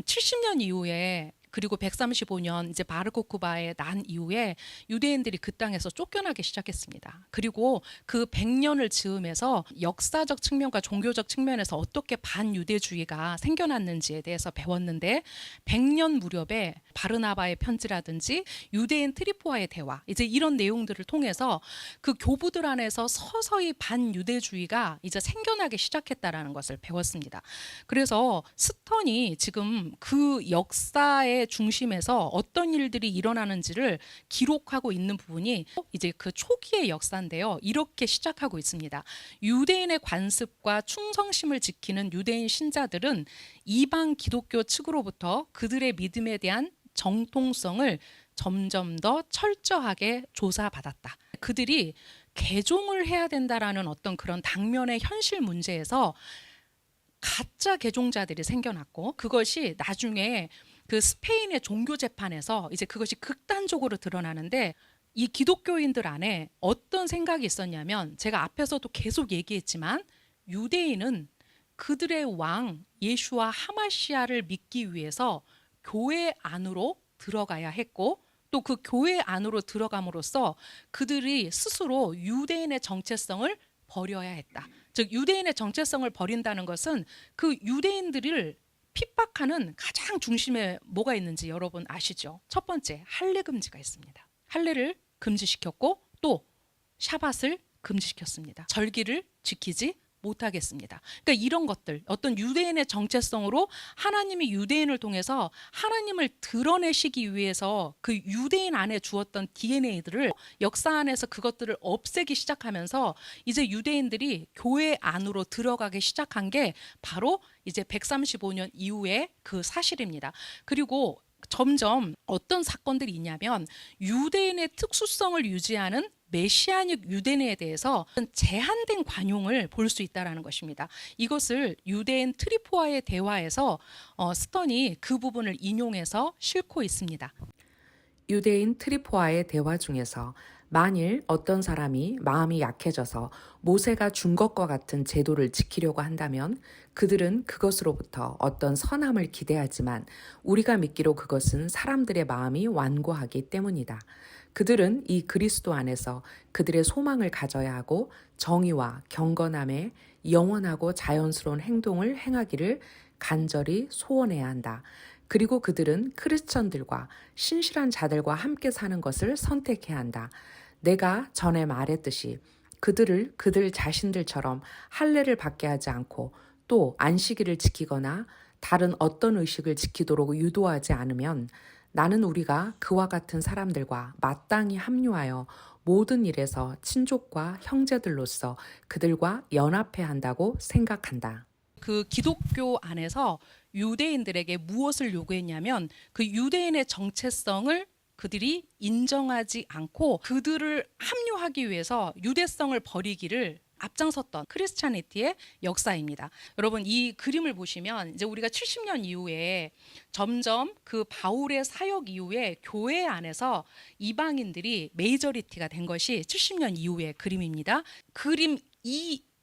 70년 이후에 그리고 135년 이제 바르코크바에 난 이후에 유대인들이 그 땅에서 쫓겨나기 시작했습니다. 그리고 그 100년을 즈음해서 역사적 측면과 종교적 측면에서 어떻게 반유대주의가 생겨났는지에 대해서 배웠는데 100년 무렵에 바르나바의 편지라든지 유대인 트리포와의 대화 이제 이런 내용들을 통해서 그 교부들 안에서 서서히 반유대주의가 이제 생겨나기 시작했다라는 것을 배웠습니다. 그래서 스턴이 지금 그 역사의 중심에서 어떤 일들이 일어나는지를 기록하고 있는 부분이 이제 그 초기의 역사인데요. 이렇게 시작하고 있습니다. 유대인의 관습과 충성심을 지키는 유대인 신자들은 이방 기독교 측으로부터 그들의 믿음에 대한 정통성을 점점 더 철저하게 조사받았다. 그들이 개종을 해야 된다라는 어떤 그런 당면의 현실 문제에서 가짜 개종자들이 생겨났고 그것이 나중에 그 스페인의 종교 재판에서 이제 그것이 극단적으로 드러나는데 이 기독교인들 안에 어떤 생각이 있었냐면 제가 앞에서도 계속 얘기했지만 유대인은 그들의 왕 예슈와 하마시아를 믿기 위해서 교회 안으로 들어가야 했고 또 그 교회 안으로 들어감으로써 그들이 스스로 유대인의 정체성을 버려야 했다. 즉 유대인의 정체성을 버린다는 것은 그 유대인들을 핍박하는 가장 중심에 뭐가 있는지 여러분 아시죠? 첫 번째, 할례 금지가 있습니다. 할례를 금지시켰고 또 샤밧을 금지시켰습니다. 절기를 지키지 못하겠습니다. 그러니까 이런 것들 어떤 유대인의 정체성으로 하나님이 유대인을 통해서 하나님을 드러내시기 위해서 그 유대인 안에 주었던 DNA들을 역사 안에서 그것들을 없애기 시작하면서 이제 유대인들이 교회 안으로 들어가기 시작한 게 바로 이제 135년 이후의 그 사실입니다. 그리고 점점 어떤 사건들이 있냐면 유대인의 특수성을 유지하는 메시아닉 유대인에 대해서 제한된 관용을 볼 수 있다는 것입니다. 이것을 유대인 트리포와의 대화에서 스턴이 그 부분을 인용해서 싣고 있습니다. 유대인 트리포와의 대화 중에서 만일 어떤 사람이 마음이 약해져서 모세가 준 것과 같은 제도를 지키려고 한다면 그들은 그것으로부터 어떤 선함을 기대하지만 우리가 믿기로 그것은 사람들의 마음이 완고하기 때문이다. 그들은 이 그리스도 안에서 그들의 소망을 가져야 하고 정의와 경건함에 영원하고 자연스러운 행동을 행하기를 간절히 소원해야 한다. 그리고 그들은 크리스천들과 신실한 자들과 함께 사는 것을 선택해야 한다. 내가 전에 말했듯이 그들을 그들 자신들처럼 할례를 받게 하지 않고 또 안식일을 지키거나 다른 어떤 의식을 지키도록 유도하지 않으면 나는 우리가 그와 같은 사람들과 마땅히 합류하여 모든 일에서 친족과 형제들로서 그들과 연합해야 한다고 생각한다. 그 기독교 안에서 유대인들에게 무엇을 요구했냐면 그 유대인의 정체성을 그들이 인정하지 않고 그들을 합류하기 위해서 유대성을 버리기를 앞장섰던 크리스찬리티의 역사입니다. 여러분 이 그림을 보시면 이제 우리가 70년 이후에 점점 그 바울의 사역 이후에 교회 안에서 이방인들이 메이저리티가 된 것이 70년 이후의 그림입니다. 그림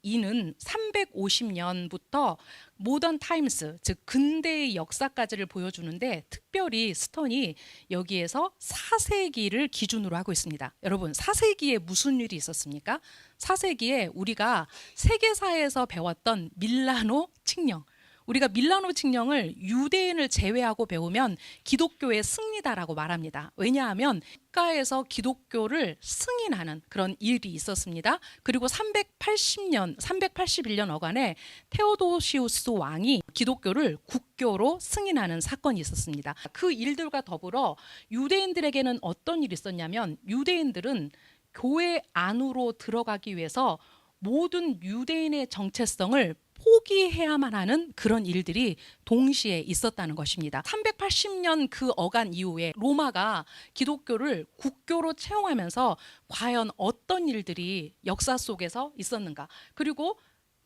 이는 350년부터 모던 타임스, 즉 근대의 역사까지를 보여주는데 특별히 스턴이 여기에서 4세기를 기준으로 하고 있습니다. 여러분 4세기에 무슨 일이 있었습니까? 4세기에 우리가 세계사에서 배웠던 밀라노 칙령, 우리가 밀라노 칙령을 유대인을 제외하고 배우면 기독교의 승리다라고 말합니다. 왜냐하면 국가에서 기독교를 승인하는 그런 일이 있었습니다. 그리고 381년 어간에 테오도시우스 왕이 기독교를 국교로 승인하는 사건이 있었습니다. 그 일들과 더불어 유대인들에게는 어떤 일이 있었냐면 유대인들은 교회 안으로 들어가기 위해서 모든 유대인의 정체성을 포기해야만 하는 그런 일들이 동시에 있었다는 것입니다. 380년 그 어간 이후에 로마가 기독교를 국교로 채용하면서 과연 어떤 일들이 역사 속에서 있었는가? 그리고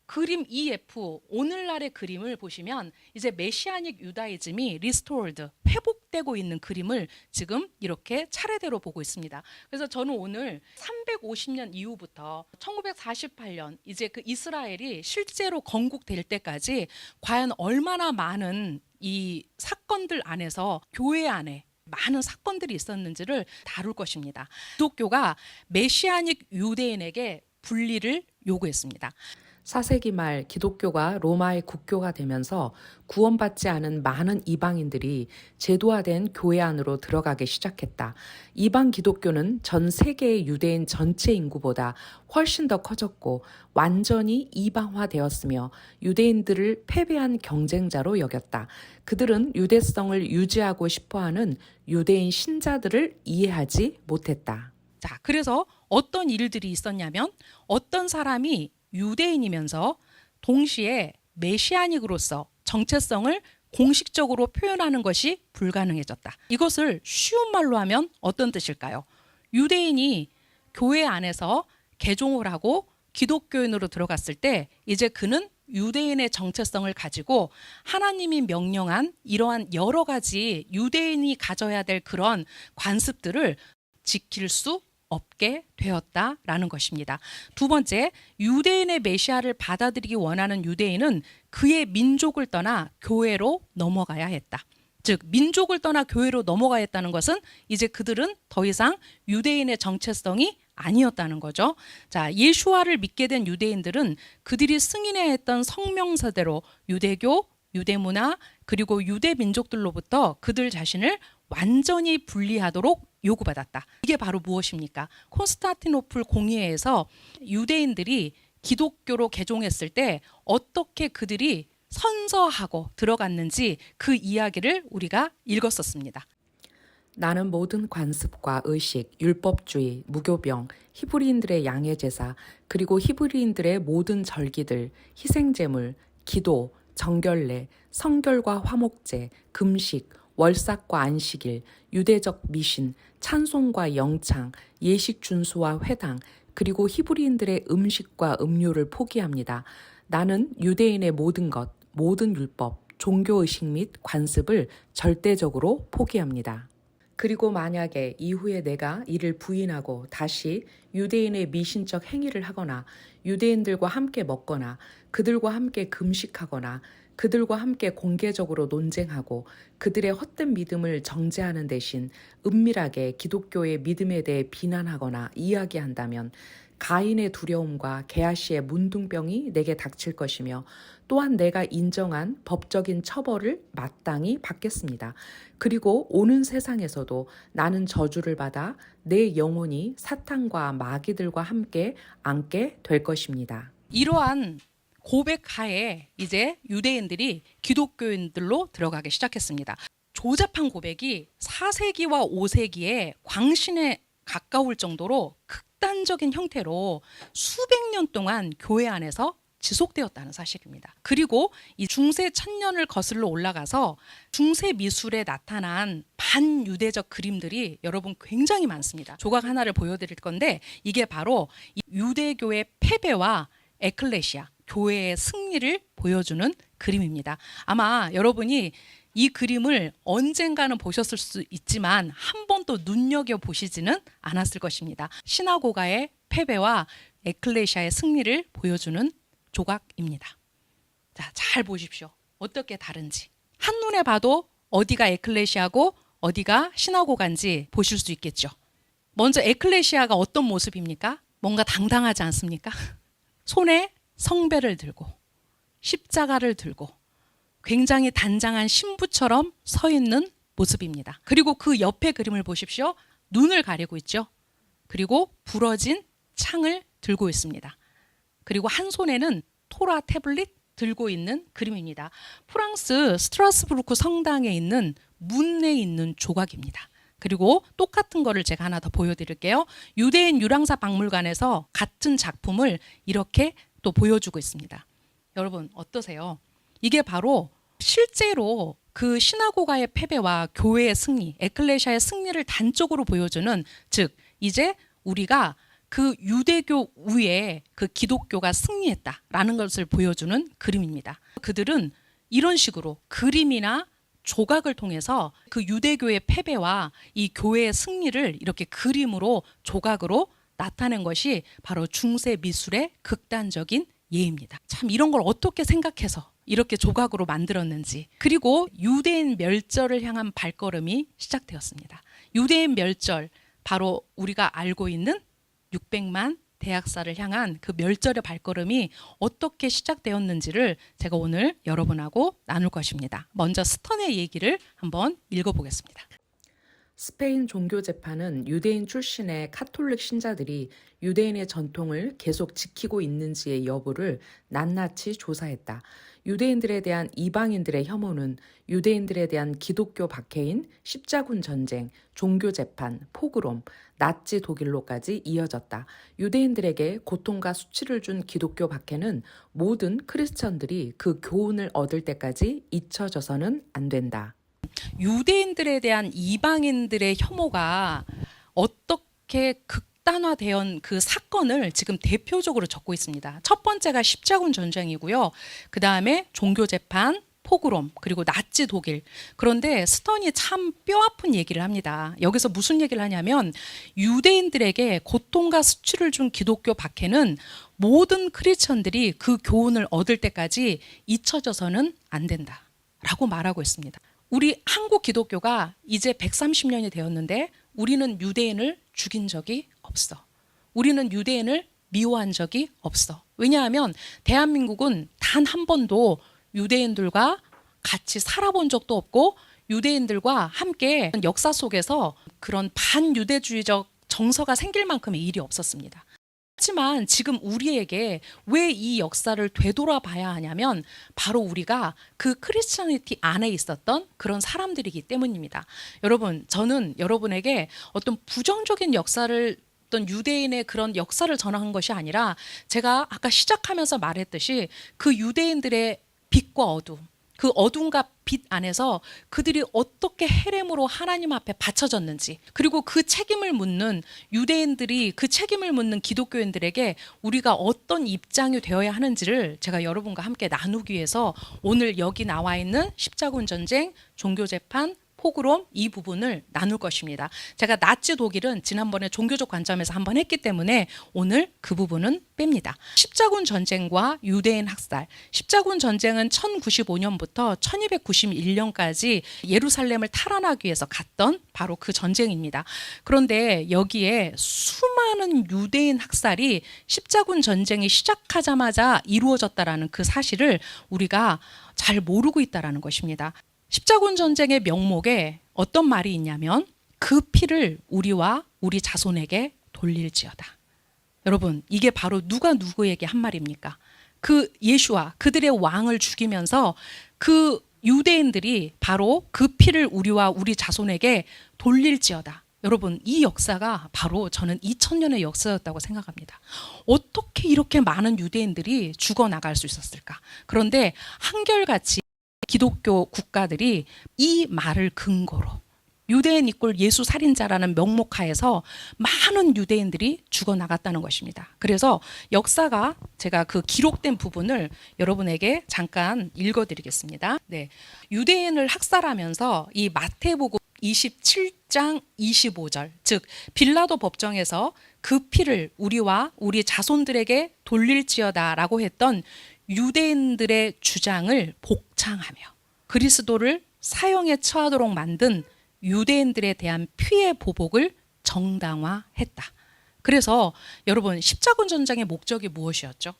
그림 EF 오늘날의 그림을 보시면 이제 메시아닉 유다이즘이 리스토어드 회복되고 있는 그림을 지금 이렇게 차례대로 보고 있습니다. 그래서 저는 오늘 350년 이후부터 1948년 이제 그 이스라엘이 실제로 건국될 때까지 과연 얼마나 많은 이 사건들 안에서 교회 안에 많은 사건들이 있었는지를 다룰 것입니다. 기독교가 메시아닉 유대인에게 분리를 요구했습니다. 4세기 말 기독교가 로마의 국교가 되면서 구원받지 않은 많은 이방인들이 제도화된 교회 안으로 들어가기 시작했다. 이방 기독교는 전 세계의 유대인 전체 인구보다 훨씬 더 커졌고 완전히 이방화되었으며 유대인들을 패배한 경쟁자로 여겼다. 그들은 유대성을 유지하고 싶어하는 유대인 신자들을 이해하지 못했다. 자, 그래서 어떤 일들이 있었냐면 어떤 사람이 유대인이면서 동시에 메시아닉으로서 정체성을 공식적으로 표현하는 것이 불가능해졌다. 이것을 쉬운 말로 하면 어떤 뜻일까요? 유대인이 교회 안에서 개종을 하고 기독교인으로 들어갔을 때 이제 그는 유대인의 정체성을 가지고 하나님이 명령한 이러한 여러 가지 유대인이 가져야 될 그런 관습들을 지킬 수 없게 되었다라는 것입니다. 두 번째, 유대인의 메시아를 받아들이기 원하는 유대인은 그의 민족을 떠나 교회로 넘어가야 했다. 즉 민족을 떠나 교회로 넘어가야 했다는 것은 이제 그들은 더 이상 유대인의 정체성이 아니었다는 거죠. 자, 예수와를 믿게 된 유대인들은 그들이 승인해야 했던 성명서대로 유대교, 유대문화, 그리고 유대 민족들로부터 그들 자신을 완전히 분리하도록 요구받았다. 이게 바로 무엇입니까? 콘스탄티노플 공의회에서 유대인들이 기독교로 개종했을 때 어떻게 그들이 선서하고 들어갔는지 그 이야기를 우리가 읽었었습니다. 나는 모든 관습과 의식, 율법주의, 무교병, 히브리인들의 양해제사, 그리고 히브리인들의 모든 절기들, 희생제물, 기도, 정결례, 성결과 화목제, 금식, 월삭과 안식일, 유대적 미신, 찬송과 영창, 예식 준수와 회당, 그리고 히브리인들의 음식과 음료를 포기합니다. 나는 유대인의 모든 것, 모든 율법, 종교의식 및 관습을 절대적으로 포기합니다. 그리고 만약에 이후에 내가 이를 부인하고 다시 유대인의 미신적 행위를 하거나 유대인들과 함께 먹거나 그들과 함께 금식하거나 그들과 함께 공개적으로 논쟁하고 그들의 헛된 믿음을 정죄하는 대신 은밀하게 기독교의 믿음에 대해 비난하거나 이야기한다면 가인의 두려움과 게하시의 문둥병이 내게 닥칠 것이며 또한 내가 인정한 법적인 처벌을 마땅히 받겠습니다. 그리고 오는 세상에서도 나는 저주를 받아 내 영혼이 사탄과 마귀들과 함께 앉게 될 것입니다. 이러한 고백하에 이제 유대인들이 기독교인들로 들어가기 시작했습니다. 조잡한 고백이 4세기와 5세기에 광신에 가까울 정도로 극단적인 형태로 수백 년 동안 교회 안에서 지속되었다는 사실입니다. 그리고 이 중세 천년을 거슬러 올라가서 중세 미술에 나타난 반유대적 그림들이 여러분 굉장히 많습니다. 조각 하나를 보여드릴 건데 이게 바로 이 유대교의 패배와 에클레시아, 교회의 승리를 보여주는 그림입니다. 아마 여러분이 이 그림을 언젠가는 보셨을 수 있지만 한 번도 눈여겨보시지는 않았을 것입니다. 시나고가의 패배와 에클레시아의 승리를 보여주는 조각입니다. 자, 잘 보십시오. 어떻게 다른지. 한눈에 봐도 어디가 에클레시아고 어디가 시나고가인지 보실 수 있겠죠. 먼저 에클레시아가 어떤 모습입니까? 뭔가 당당하지 않습니까? 손에 성배를 들고 십자가를 들고 굉장히 단장한 신부처럼 서 있는 모습입니다. 그리고 그 옆에 그림을 보십시오. 눈을 가리고 있죠. 그리고 부러진 창을 들고 있습니다. 그리고 한 손에는 토라 태블릿 들고 있는 그림입니다. 프랑스 스트라스부르크 성당에 있는 문에 있는 조각입니다. 그리고 똑같은 거를 제가 하나 더 보여드릴게요. 유대인 유랑사 박물관에서 같은 작품을 이렇게 또 보여주고 있습니다. 여러분 어떠세요? 이게 바로 실제로 그 시나고가의 패배와 교회의 승리, 에클레시아의 승리를 단적으로 보여주는, 즉 이제 우리가 그 유대교 위에 그 기독교가 승리했다라는 것을 보여주는 그림입니다. 그들은 이런 식으로 그림이나 조각을 통해서 그 유대교의 패배와 이 교회의 승리를 이렇게 그림으로 조각으로 나타낸 것이 바로 중세 미술의 극단적인 예입니다. 참 이런 걸 어떻게 생각해서 이렇게 조각으로 만들었는지. 그리고 유대인 멸절을 향한 발걸음이 시작되었습니다. 유대인 멸절, 바로 우리가 알고 있는 600만 대학살을 향한 그 멸절의 발걸음이 어떻게 시작되었는지를 제가 오늘 여러분하고 나눌 것입니다. 먼저 스턴의 얘기를 한번 읽어보겠습니다. 스페인 종교 재판은 유대인 출신의 카톨릭 신자들이 유대인의 전통을 계속 지키고 있는지의 여부를 낱낱이 조사했다. 유대인들에 대한 이방인들의 혐오는 유대인들에 대한 기독교 박해인 십자군 전쟁, 종교 재판, 포그롬, 나치 독일로까지 이어졌다. 유대인들에게 고통과 수치를 준 기독교 박해는 모든 크리스천들이 그 교훈을 얻을 때까지 잊혀져서는 안 된다. 유대인들에 대한 이방인들의 혐오가 어떻게 극단화된 그 사건을 지금 대표적으로 적고 있습니다. 첫 번째가 십자군 전쟁이고요. 그 다음에 종교재판, 포그롬, 그리고 나치 독일. 그런데 스턴이 참 뼈아픈 얘기를 합니다. 여기서 무슨 얘기를 하냐면 유대인들에게 고통과 수치를 준 기독교 박해는 모든 크리스천들이 그 교훈을 얻을 때까지 잊혀져서는 안 된다 라고 말하고 있습니다. 우리 한국 기독교가 이제 130년이 되었는데 우리는 유대인을 죽인 적이 없어. 우리는 유대인을 미워한 적이 없어. 왜냐하면 대한민국은 단 한 번도 유대인들과 같이 살아본 적도 없고 유대인들과 함께 역사 속에서 그런 반유대주의적 정서가 생길 만큼의 일이 없었습니다. 하지만 지금 우리에게 왜 이 역사를 되돌아봐야 하냐면 바로 우리가 그 크리스천리티 안에 있었던 그런 사람들이기 때문입니다. 여러분, 저는 여러분에게 어떤 부정적인 역사를 어떤 유대인의 그런 역사를 전하는 것이 아니라 제가 아까 시작하면서 말했듯이 그 유대인들의 빛과 어둠, 그 어둠과 빛 안에서 그들이 어떻게 헤렘으로 하나님 앞에 바쳐졌는지, 그리고 그 책임을 묻는 유대인들이 그 책임을 묻는 기독교인들에게 우리가 어떤 입장이 되어야 하는지를 제가 여러분과 함께 나누기 위해서 오늘 여기 나와 있는 십자군 전쟁, 종교재판, 포그롬 이 부분을 나눌 것입니다. 제가 나치 독일은 지난번에 종교적 관점에서 한번 했기 때문에 오늘 그 부분은 뺍니다. 십자군 전쟁과 유대인 학살. 십자군 전쟁은 1095년부터 1291년까지 예루살렘을 탈환하기 위해서 갔던 바로 그 전쟁입니다. 그런데 여기에 수많은 유대인 학살이 십자군 전쟁이 시작하자마자 이루어졌다라는 그 사실을 우리가 잘 모르고 있다라는 것입니다. 십자군 전쟁의 명목에 어떤 말이 있냐면 그 피를 우리와 우리 자손에게 돌릴지어다. 여러분, 이게 바로 누가 누구에게 한 말입니까? 그 예수와 그들의 왕을 죽이면서 그 유대인들이 바로 그 피를 우리와 우리 자손에게 돌릴지어다. 여러분, 이 역사가 바로 저는 2000년의 역사였다고 생각합니다. 어떻게 이렇게 많은 유대인들이 죽어나갈 수 있었을까? 그런데 한결같이 기독교 국가들이 이 말을 근거로 유대인 이꼴 예수 살인자라는 명목하에서 많은 유대인들이 죽어나갔다는 것입니다. 그래서 역사가 제가 그 기록된 부분을 여러분에게 잠깐 읽어드리겠습니다. 네, 유대인을 학살하면서 이 마태복음 27장 25절, 즉 빌라도 법정에서 그 피를 우리와 우리 자손들에게 돌릴지어다라고 했던 유대인들의 주장을 복창하며 그리스도를 사형에 처하도록 만든 유대인들에 대한 피해 보복을 정당화했다. 그래서 여러분, 십자군 전쟁의 목적이 무엇이었죠?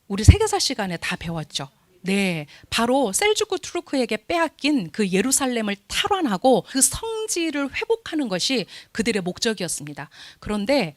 우리 세계사 시간에 다 배웠죠. 네, 바로 셀주크 투르크에게 빼앗긴 그 예루살렘을 탈환하고 그 성지를 회복하는 것이 그들의 목적이었습니다. 그런데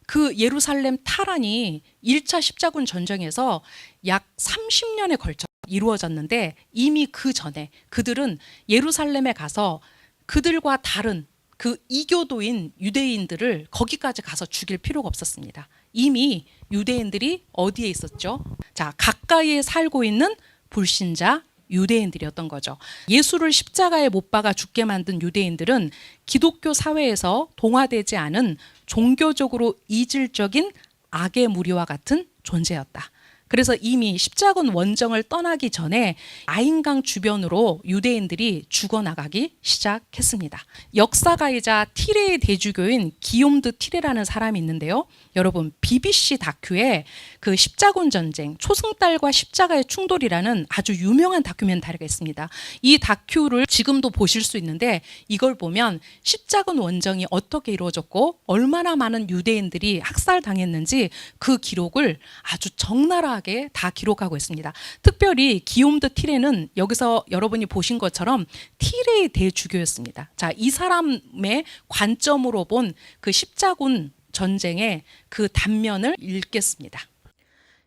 그 예루살렘 탈환이 1차 십자군 전쟁에서 약 30년에 걸쳐 이루어졌는데 이미 그 전에 그들은 예루살렘에 가서 그들과 다른 그 이교도인 유대인들을 거기까지 가서 죽일 필요가 없었습니다. 이미 유대인들이 어디에 있었죠? 자, 가까이에 살고 있는 불신자 유대인들이었던 거죠. 예수를 십자가에 못 박아 죽게 만든 유대인들은 기독교 사회에서 동화되지 않은 종교적으로 이질적인 악의 무리와 같은 존재였다. 그래서 이미 십자군 원정을 떠나기 전에 아인강 주변으로 유대인들이 죽어나가기 시작했습니다. 역사가이자 티레의 대주교인 기욤드 티레라는 사람이 있는데요. 여러분, BBC 다큐에 그 십자군 전쟁, 초승달과 십자가의 충돌이라는 아주 유명한 다큐멘터리가 있습니다. 이 다큐를 지금도 보실 수 있는데 이걸 보면 십자군 원정이 어떻게 이루어졌고 얼마나 많은 유대인들이 학살당했는지 그 기록을 아주 적나라하게 다 기록하고 있습니다. 특별히 기욤드 티레는 여기서 여러분이 보신 것처럼 티레의 대주교였습니다. 자, 이 사람의 관점으로 본 그 십자군 전쟁의 그 단면을 읽겠습니다.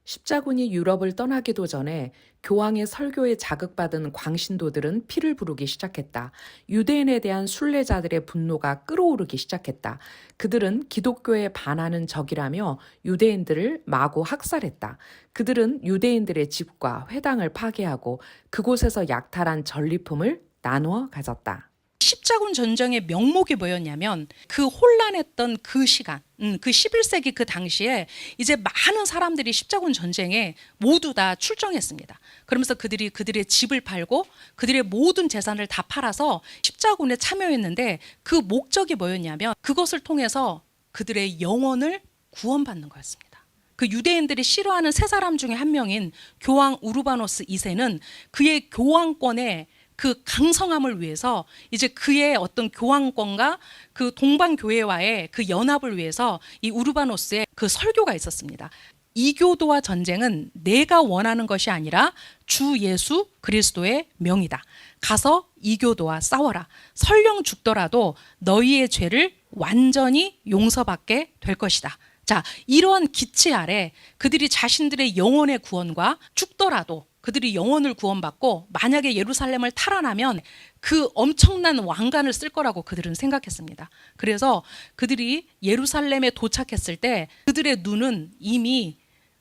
십자군이 유럽을 떠나기도 전에 교황의 설교에 자극받은 광신도들은 피를 부르기 시작했다. 유대인에 대한 순례자들의 분노가 끓어오르기 시작했다. 그들은 기독교에 반하는 적이라며 유대인들을 마구 학살했다. 그들은 유대인들의 집과 회당을 파괴하고 그곳에서 약탈한 전리품을 나누어 가졌다. 십자군 전쟁의 명목이 뭐였냐면 그 혼란했던 그 시간, 그 11세기 그 당시에 이제 많은 사람들이 십자군 전쟁에 모두 다 출정했습니다. 그러면서 그들의 집을 팔고 그들의 모든 재산을 다 팔아서 십자군에 참여했는데 그 목적이 뭐였냐면 그것을 통해서 그들의 영혼을 구원받는 거였습니다. 그 유대인들이 싫어하는 세 사람 중에 한 명인 교황 우르바노스 2세는 그의 교황권에 그 강성함을 위해서 이제 그의 어떤 교황권과 그 동방교회와의 그 연합을 위해서 이 우르바노스의 그 설교가 있었습니다. 이교도와 전쟁은 내가 원하는 것이 아니라 주 예수 그리스도의 명이다. 가서 이교도와 싸워라. 설령 죽더라도 너희의 죄를 완전히 용서받게 될 것이다. 자, 이러한 기치 아래 그들이 자신들의 영혼의 구원과 죽더라도 그들이 영혼을 구원받고 만약에 예루살렘을 탈환하면 그 엄청난 왕관을 쓸 거라고 그들은 생각했습니다. 그래서 그들이 예루살렘에 도착했을 때 그들의 눈은 이미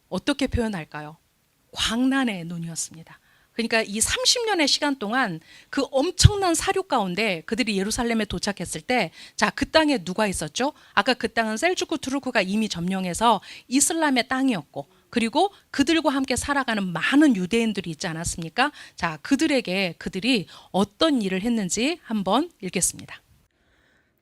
어떻게 표현할까요? 광란의 눈이었습니다. 그러니까 이 30년의 시간 동안 그 엄청난 사륙 가운데 그들이 예루살렘에 도착했을 때, 자, 그 땅에 누가 있었죠? 아까 그 땅은 셀주크 투르크가 이미 점령해서 이슬람의 땅이었고, 그리고 그들과 함께 살아가는 많은 유대인들이 있지 않았습니까? 자, 그들이 어떤 일을 했는지 한번 읽겠습니다.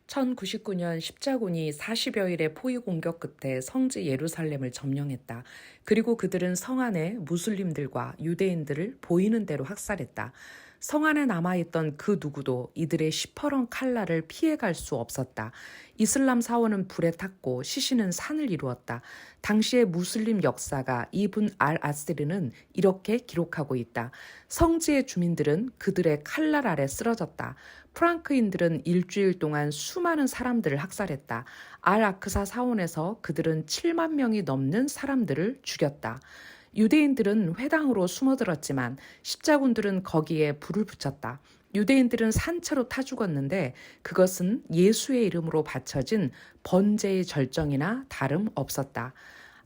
1099년 십자군이 40여일의 포위 공격 끝에 성지 예루살렘을 점령했다. 그리고 그들은 성 안에 무슬림들과 유대인들을 보이는 대로 학살했다. 성 안에 남아있던 그 누구도 이들의 시퍼런 칼날을 피해갈 수 없었다. 이슬람 사원은 불에 탔고 시신은 산을 이루었다. 당시의 무슬림 역사가 이븐 알-아스리는 이렇게 기록하고 있다. 성지의 주민들은 그들의 칼날 아래 쓰러졌다. 프랑크인들은 일주일 동안 수많은 사람들을 학살했다. 알-아크사 사원에서 그들은 7만 명이 넘는 사람들을 죽였다. 유대인들은 회당으로 숨어들었지만 십자군들은 거기에 불을 붙였다. 유대인들은 산채로 타 죽었는데 그것은 예수의 이름으로 바쳐진 번제의 절정이나 다름없었다.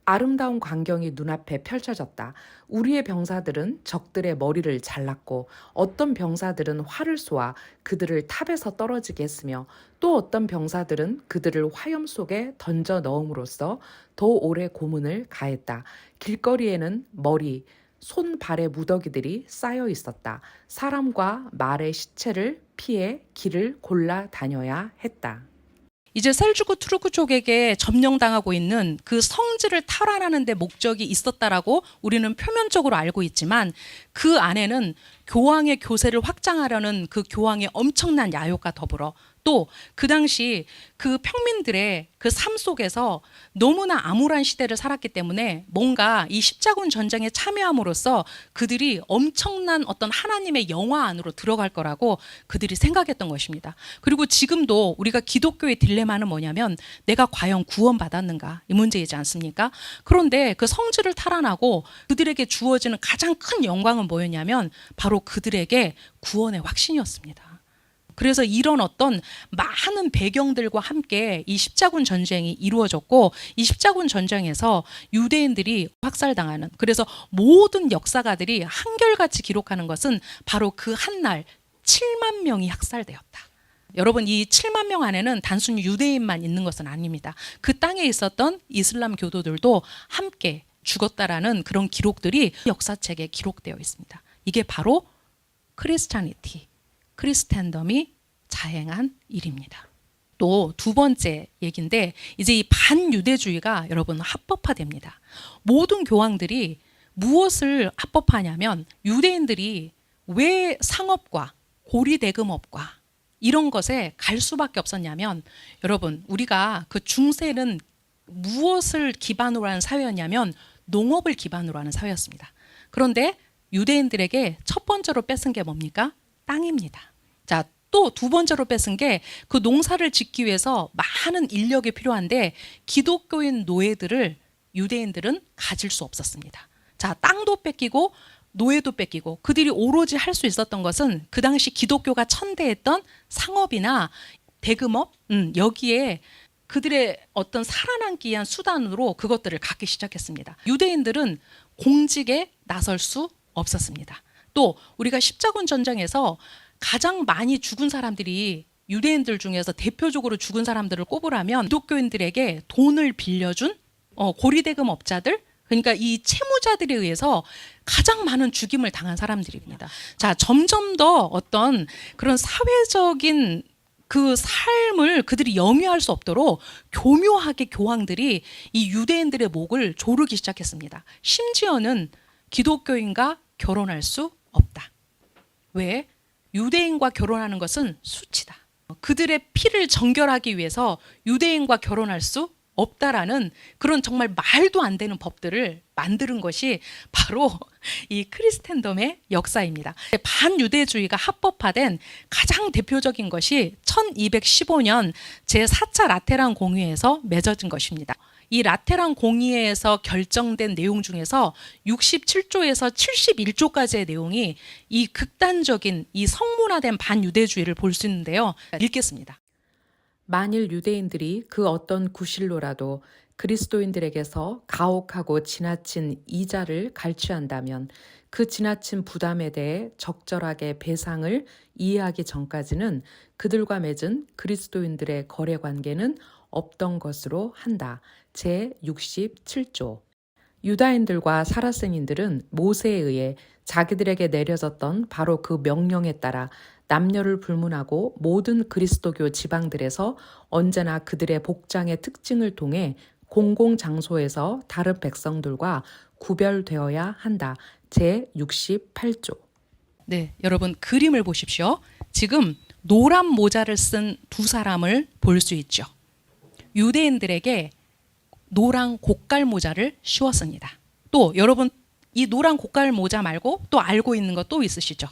아름다운 광경이 눈앞에 펼쳐졌다. 우리의 병사들은 적들의 머리를 잘랐고 어떤 병사들은 활을 쏘아 그들을 탑에서 떨어지게 했으며 또 어떤 병사들은 그들을 화염 속에 던져 넣음으로써 더 오래 고문을 가했다. 길거리에는 머리, 손, 발의 무더기들이 쌓여 있었다. 사람과 말의 시체를 피해 길을 골라 다녀야 했다. 이제 셀주크 투르크 쪽에게 점령당하고 있는 그 성지를 탈환하는 데 목적이 있었다라고 우리는 표면적으로 알고 있지만 그 안에는 교황의 교세를 확장하려는 그 교황의 엄청난 야욕과 더불어 또 그 당시 그 평민들의 그 삶 속에서 너무나 암울한 시대를 살았기 때문에 뭔가 이 십자군 전쟁에 참여함으로써 그들이 엄청난 어떤 하나님의 영화 안으로 들어갈 거라고 그들이 생각했던 것입니다. 그리고 지금도 우리가 기독교의 딜레마는 뭐냐면 내가 과연 구원받았는가 이 문제이지 않습니까? 그런데 그 성지를 탈환하고 그들에게 주어지는 가장 큰 영광은 뭐였냐면 바로 그들에게 구원의 확신이었습니다. 그래서 이런 어떤 많은 배경들과 함께 이 십자군 전쟁이 이루어졌고, 이 십자군 전쟁에서 유대인들이 학살당하는, 그래서 모든 역사가들이 한결같이 기록하는 것은 바로 그 한 날 7만 명이 학살되었다. 여러분, 이 7만 명 안에는 단순히 유대인만 있는 것은 아닙니다. 그 땅에 있었던 이슬람 교도들도 함께 죽었다라는 그런 기록들이 역사책에 기록되어 있습니다. 이게 바로 크리스찬이티, 크리스텐덤이 자행한 일입니다. 또 두 번째 얘기인데, 이제 이 반유대주의가 여러분 합법화됩니다. 모든 교황들이 무엇을 합법화하냐면, 유대인들이 왜 상업과 고리대금업과 이런 것에 갈 수밖에 없었냐면, 여러분, 우리가 그 중세는 무엇을 기반으로 하는 사회였냐면 농업을 기반으로 하는 사회였습니다. 그런데 유대인들에게 첫 번째로 뺏은 게 뭡니까? 땅입니다. 자, 또 두 번째로 뺏은 게, 그 농사를 짓기 위해서 많은 인력이 필요한데 기독교인 노예들을 유대인들은 가질 수 없었습니다. 자, 땅도 뺏기고 노예도 뺏기고, 그들이 오로지 할 수 있었던 것은 그 당시 기독교가 천대했던 상업이나 대금업, 여기에 그들의 어떤 살아남기 위한 수단으로 그것들을 갖기 시작했습니다. 유대인들은 공직에 나설 수 없었습니다. 또 우리가 십자군 전쟁에서 가장 많이 죽은 사람들이, 유대인들 중에서 대표적으로 죽은 사람들을 꼽으라면 기독교인들에게 돈을 빌려준 고리대금 업자들, 그러니까 이 채무자들에 의해서 가장 많은 죽임을 당한 사람들입니다. 자, 점점 더 어떤 그런 사회적인 그 삶을 그들이 영위할 수 없도록 교묘하게 교황들이 이 유대인들의 목을 조르기 시작했습니다. 심지어는 기독교인과 결혼할 수 없다. 왜? 유대인과 결혼하는 것은 수치다. 그들의 피를 정결하기 위해서 유대인과 결혼할 수 없다라는 그런 정말 말도 안 되는 법들을 만드는 것이 바로 이 크리스텐덤의 역사입니다. 반유대주의가 합법화된 가장 대표적인 것이 1215년 제4차 라테란 공의회에서 맺어진 것입니다. 이 라테란 공의회에서 결정된 내용 중에서 67조에서 71조까지의 내용이 이 극단적인 이 성문화된 반유대주의를 볼 수 있는데요. 읽겠습니다. 만일 유대인들이 그 어떤 구실로라도 그리스도인들에게서 가혹하고 지나친 이자를 갈취한다면 그 지나친 부담에 대해 적절하게 배상을 이해하기 전까지는 그들과 맺은 그리스도인들의 거래 관계는 없던 것으로 한다. 제67조. 유다인들과 사라센인들은 모세에 의해 자기들에게 내려졌던 바로 그 명령에 따라 남녀를 불문하고 모든 그리스도교 지방들에서 언제나 그들의 복장의 특징을 통해 공공장소에서 다른 백성들과 구별되어야 한다. 제68조. 네, 여러분 그림을 보십시오. 지금 노란 모자를 쓴 두 사람을 볼 수 있죠. 유대인들에게 노란 고깔 모자를 씌웠습니다. 또 여러분 이 노란 고깔 모자 말고 또 알고 있는 것 또 있으시죠?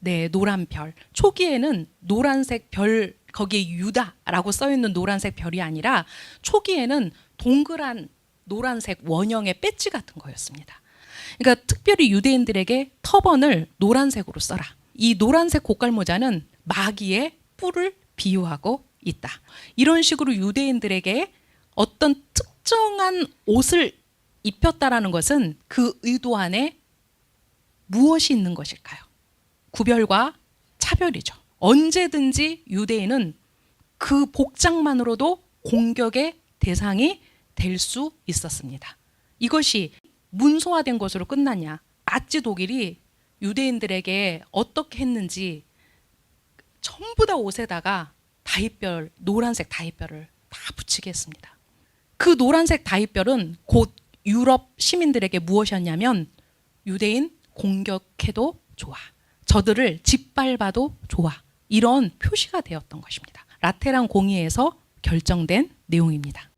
네, 노란 별. 초기에는 노란색 별, 거기에 유다라고 써 있는 노란색 별이 아니라 초기에는 동그란 노란색 원형의 배지 같은 거였습니다. 그러니까 특별히 유대인들에게 터번을 노란색으로 써라. 이 노란색 고깔 모자는 마귀의 뿔을 비유하고 있다. 이런 식으로 유대인들에게 어떤 특정한 옷을 입혔다라는 것은 그 의도 안에 무엇이 있는 것일까요? 구별과 차별이죠. 언제든지 유대인은 그 복장만으로도 공격의 대상이 될 수 있었습니다. 이것이 문서화된 것으로 끝났냐? 나치 독일이 유대인들에게 어떻게 했는지 전부 다 옷에다가 다이별, 노란색 다이별을 다 붙이게 했습니다. 그 노란색 다이별은 곧 유럽 시민들에게 무엇이었냐면 유대인 공격해도 좋아. 저들을 짓밟아도 좋아. 이런 표시가 되었던 것입니다. 라테란 공의회에서 결정된 내용입니다.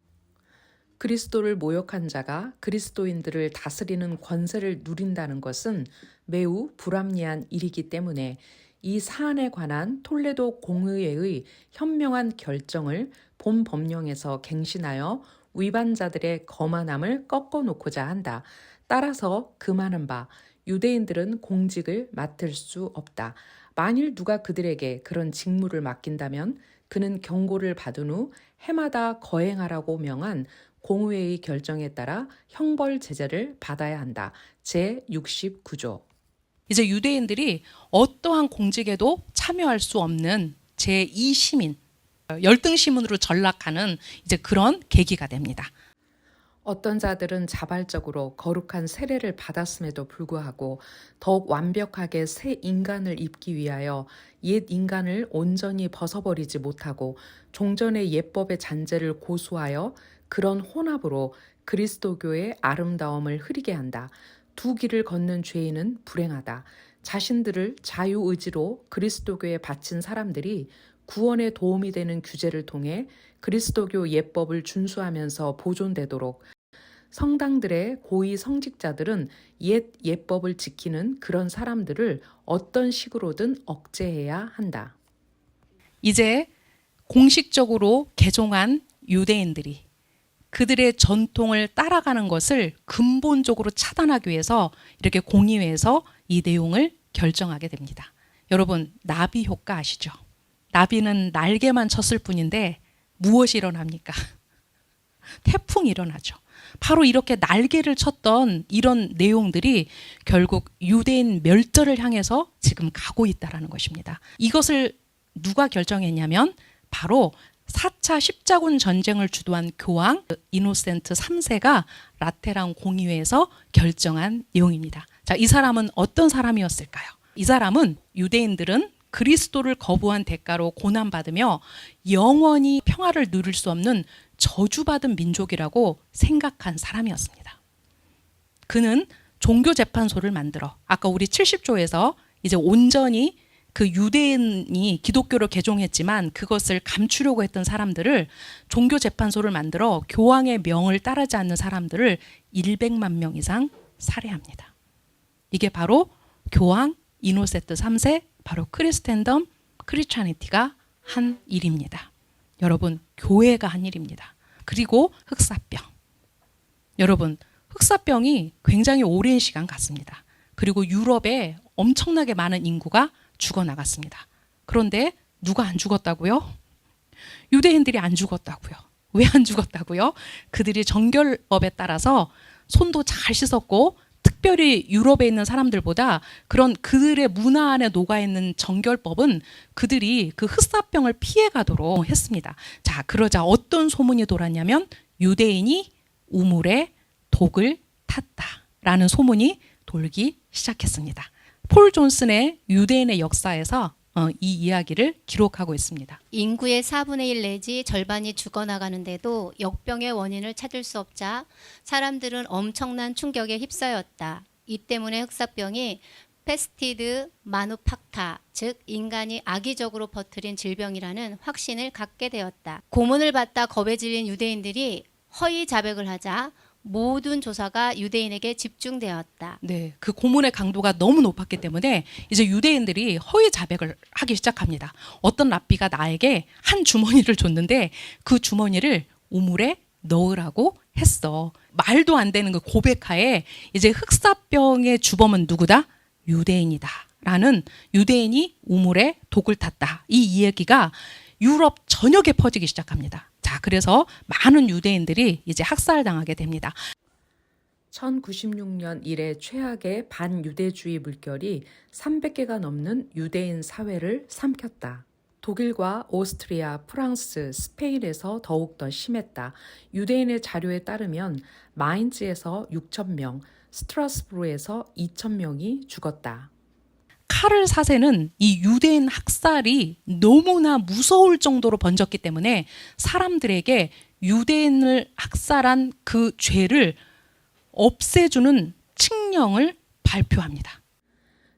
그리스도를 모욕한 자가 그리스도인들을 다스리는 권세를 누린다는 것은 매우 불합리한 일이기 때문에 이 사안에 관한 톨레도 공의회의 현명한 결정을 본 법령에서 갱신하여 위반자들의 거만함을 꺾어놓고자 한다. 따라서 금하는 바 유대인들은 공직을 맡을 수 없다. 만일 누가 그들에게 그런 직무를 맡긴다면 그는 경고를 받은 후 해마다 거행하라고 명한 공의회의 결정에 따라 형벌 제재를 받아야 한다. 제69조. 이제 유대인들이 어떠한 공직에도 참여할 수 없는 제2시민, 열등시민으로 전락하는 이제 그런 계기가 됩니다. 어떤 자들은 자발적으로 거룩한 세례를 받았음에도 불구하고 더욱 완벽하게 새 인간을 입기 위하여 옛 인간을 온전히 벗어버리지 못하고 종전의 예법의 잔재를 고수하여 그런 혼합으로 그리스도교의 아름다움을 흐리게 한다. 두 길을 걷는 죄인은 불행하다. 자신들을 자유의지로 그리스도교에 바친 사람들이 구원에 도움이 되는 규제를 통해 그리스도교 예법을 준수하면서 보존되도록 성당들의 고위 성직자들은 옛 예법을 지키는 그런 사람들을 어떤 식으로든 억제해야 한다. 이제 공식적으로 개종한 유대인들이 그들의 전통을 따라가는 것을 근본적으로 차단하기 위해서 이렇게 공의회에서 이 내용을 결정하게 됩니다. 여러분, 나비 효과 아시죠? 나비는 날개만 쳤을 뿐인데 무엇이 일어납니까? 태풍이 일어나죠. 바로 이렇게 날개를 쳤던 이런 내용들이 결국 유대인 멸절을 향해서 지금 가고 있다는 것입니다. 이것을 누가 결정했냐면 바로 4차 십자군 전쟁을 주도한 교황 이노센트 3세가 라테란 공의회에서 결정한 내용입니다. 자, 이 사람은 어떤 사람이었을까요? 이 사람은 유대인들은 그리스도를 거부한 대가로 고난받으며 영원히 평화를 누릴 수 없는 저주받은 민족이라고 생각한 사람이었습니다. 그는 종교재판소를 만들어 아까 우리 70조에서 이제 온전히 그 유대인이 기독교를 개종했지만 그것을 감추려고 했던 사람들을 종교재판소를 만들어 교황의 명을 따르지 않는 사람들을 100만 명 이상 살해합니다. 이게 바로 교황 이노세트 3세 바로 크리스텐덤 크리스찬니티가 한 일입니다. 여러분, 교회가 한 일입니다. 그리고 흑사병. 여러분, 흑사병이 굉장히 오랜 시간 갔습니다. 그리고 유럽에 엄청나게 많은 인구가 죽어나갔습니다. 그런데 누가 안 죽었다고요? 유대인들이 안 죽었다고요. 왜 안 죽었다고요? 그들이 정결법에 따라서 손도 잘 씻었고 특별히 유럽에 있는 사람들보다 그런 그들의 문화 안에 녹아있는 정결법은 그들이 그 흑사병을 피해가도록 했습니다. 자, 그러자 어떤 소문이 돌았냐면 유대인이 우물에 독을 탔다라는 소문이 돌기 시작했습니다. 폴 존슨의 유대인의 역사에서 이 이야기를 기록하고 있습니다. 인구의 4분의 1 내지 절반이 죽어나가는데도 역병의 원인을 찾을 수 없자 사람들은 엄청난 충격에 휩싸였다. 이 때문에 흑사병이 페스티드 마누팍타, 즉 인간이 악의적으로 퍼뜨린 질병이라는 확신을 갖게 되었다. 고문을 받다 겁에 질린 유대인들이 허위 자백을 하자 모든 조사가 유대인에게 집중되었다. 네, 그 고문의 강도가 너무 높았기 때문에 이제 유대인들이 허위 자백을 하기 시작합니다. 어떤 랍비가 나에게 한 주머니를 줬는데 그 주머니를 우물에 넣으라고 했어. 말도 안 되는 그 고백하에 이제 흑사병의 주범은 누구다? 유대인이다. 라는 유대인이 우물에 독을 탔다. 이 이야기가 유럽 전역에 퍼지기 시작합니다. 자, 그래서 많은 유대인들이 이제 학살당하게 됩니다. 1096년 이래 최악의 반유대주의 물결이 300개가 넘는 유대인 사회를 삼켰다. 독일과 오스트리아, 프랑스, 스페인에서 더욱더 심했다. 유대인의 자료에 따르면 마인츠에서 6,000명, 스트라스부르에서 2,000명이 죽었다. 카를 4세는 이 유대인 학살이 너무나 무서울 정도로 번졌기 때문에 사람들에게 유대인을 학살한 그 죄를 없애주는 칙령을 발표합니다.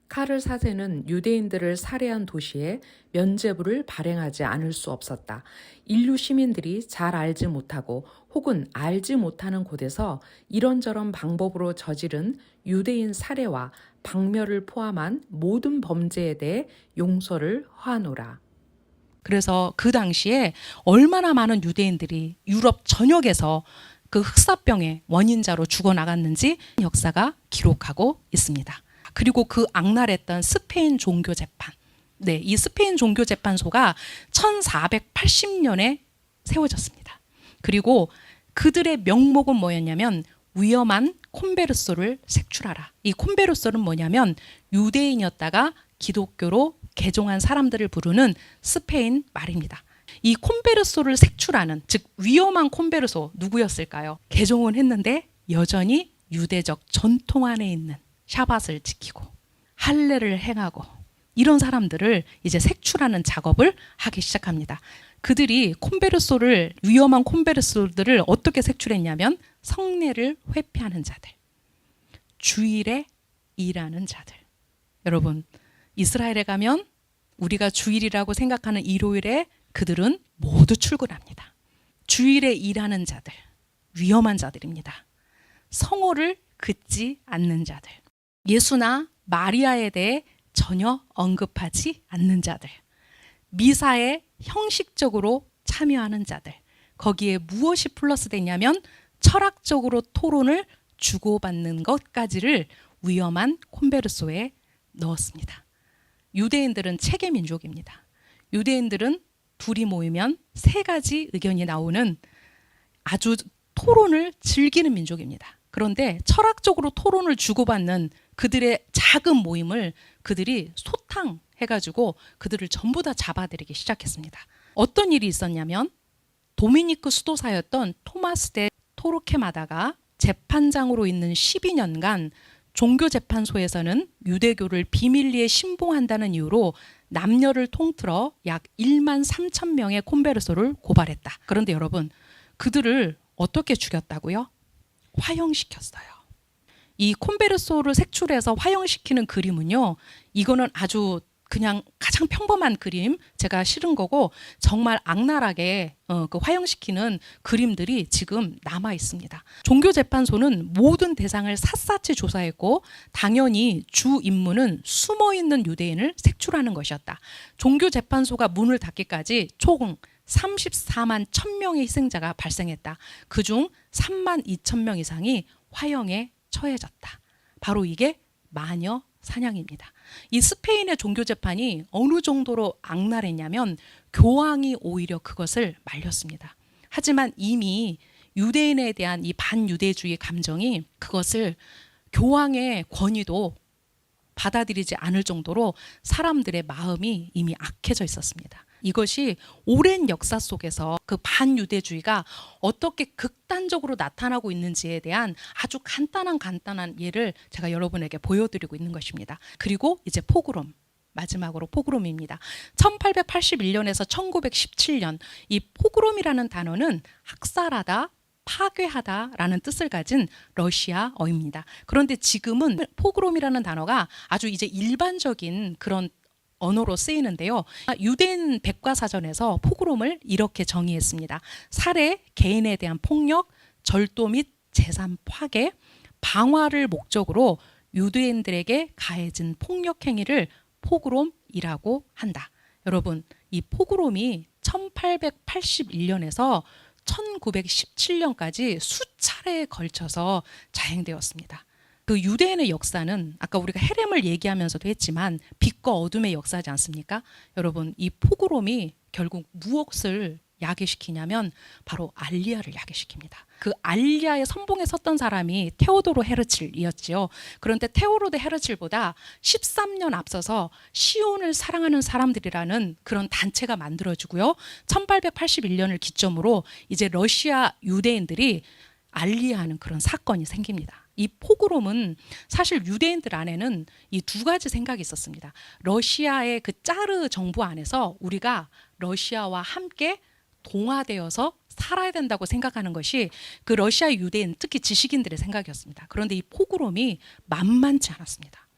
카를 4세는 유대인들을 살해한 도시에 면죄부를 발행하지 않을 수 없었다. 인류 시민들이 잘 알지 못하고 혹은 알지 못하는 곳에서 이런저런 방법으로 저지른 유대인 살해와 박멸을 포함한 모든 범죄에 대해 용서를 허하노라. 그래서 그 당시에 얼마나 많은 유대인들이 유럽 전역에서 그 흑사병의 원인자로 죽어나갔는지 역사가 기록하고 있습니다. 그리고 그 악랄했던 스페인 종교 재판, 네, 이 스페인 종교재판소가 1480년에 세워졌습니다. 그리고 그들의 명목은 뭐였냐면 위험한 콘베르소를 색출하라. 이 콘베르소는 뭐냐면 유대인이었다가 기독교로 개종한 사람들을 부르는 스페인 말입니다. 이 콘베르소를 색출하는, 즉 위험한 콘베르소 누구였을까요? 개종은 했는데 여전히 유대적 전통 안에 있는 샤밧을 지키고 할례를 행하고 이런 사람들을 이제 색출하는 작업을 하기 시작합니다. 그들이 위험한 콘베르소들을 어떻게 색출했냐면 성례를 회피하는 자들, 주일에 일하는 자들. 여러분, 이스라엘에 가면 우리가 주일이라고 생각하는 일요일에 그들은 모두 출근합니다. 주일에 일하는 자들, 위험한 자들입니다. 성호를 긋지 않는 자들, 예수나 마리아에 대해 전혀 언급하지 않는 자들, 미사에 형식적으로 참여하는 자들, 거기에 무엇이 플러스 되냐면 철학적으로 토론을 주고받는 것까지를 위험한 콘베르소에 넣었습니다. 유대인들은 체계 민족입니다. 유대인들은 둘이 모이면 세 가지 의견이 나오는 아주 토론을 즐기는 민족입니다. 그런데 철학적으로 토론을 주고받는 그들의 작은 모임을 그들이 소탕해가지고 그들을 전부 다 잡아들이기 시작했습니다. 어떤 일이 있었냐면 도미니크 수도사였던 토마스 데 토르케마다가 재판장으로 있는 12년간 종교재판소에서는 유대교를 비밀리에 신봉한다는 이유로 남녀를 통틀어 약 1만 3천 명의 콘베르소를 고발했다. 그런데 여러분, 그들을 어떻게 죽였다고요? 화형시켰어요. 이 콘베르소를 색출해서 화형시키는 그림은요, 이거는 아주 그냥 가장 평범한 그림 제가 실은 거고 정말 악랄하게 그 화형시키는 그림들이 지금 남아 있습니다. 종교재판소는 모든 대상을 샅샅이 조사했고 당연히 주 임무는 숨어있는 유대인을 색출하는 것이었다. 종교재판소가 문을 닫기까지 총 34만 1000명의 희생자가 발생했다. 그중 3만 2천 명 이상이 화형에 처해졌다. 바로 이게 마녀 사냥입니다. 이 스페인의 종교재판이 어느 정도로 악랄했냐면 교황이 오히려 그것을 말렸습니다. 하지만 이미 유대인에 대한 이 반유대주의 감정이 그것을 교황의 권위도 받아들이지 않을 정도로 사람들의 마음이 이미 악해져 있었습니다. 이것이 오랜 역사 속에서 그 반유대주의가 어떻게 극단적으로 나타나고 있는지에 대한 아주 간단한 예를 제가 여러분에게 보여드리고 있는 것입니다. 그리고 이제 포그롬, 마지막으로 포그롬입니다. 1881년에서 1917년 이 포그롬이라는 단어는 학살하다, 파괴하다라는 뜻을 가진 러시아어입니다. 그런데 지금은 포그롬이라는 단어가 아주 이제 일반적인 그런 언어로 쓰이는데요. 유대인 백과사전에서 포그롬을 이렇게 정의했습니다. 살해, 개인에 대한 폭력, 절도 및 재산 파괴, 방화를 목적으로 유대인들에게 가해진 폭력 행위를 포그롬이라고 한다. 여러분, 이 포그롬이 1881년에서 1917년까지 수차례에 걸쳐서 자행되었습니다. 그 유대인의 역사는 아까 우리가 헤렘을 얘기하면서도 했지만 빛과 어둠의 역사지 않습니까? 여러분, 이 포그롬이 결국 무엇을 야기시키냐면 바로 알리아를 야기시킵니다. 그 알리아의 선봉에 섰던 사람이 테오도르 헤르칠이었지요. 그런데 테오도르 헤르칠보다 13년 앞서서 시온을 사랑하는 사람들이라는 그런 단체가 만들어지고요. 1881년을 기점으로 이제 러시아 유대인들이 알리아하는 그런 사건이 생깁니다. 이 포그롬은 사실 유대인들 안에는 이 두 가지 생각이 있었습니다. 러시아의 그 짜르 정부 안에서 우리가 러시아와 함께 동화되어서 살아야 된다고 생각하는 것이 그 러시아 유대인, 특히 지식인들의 생각이었습니다. 그런데 이 포그롬이 만만치 않았습니다.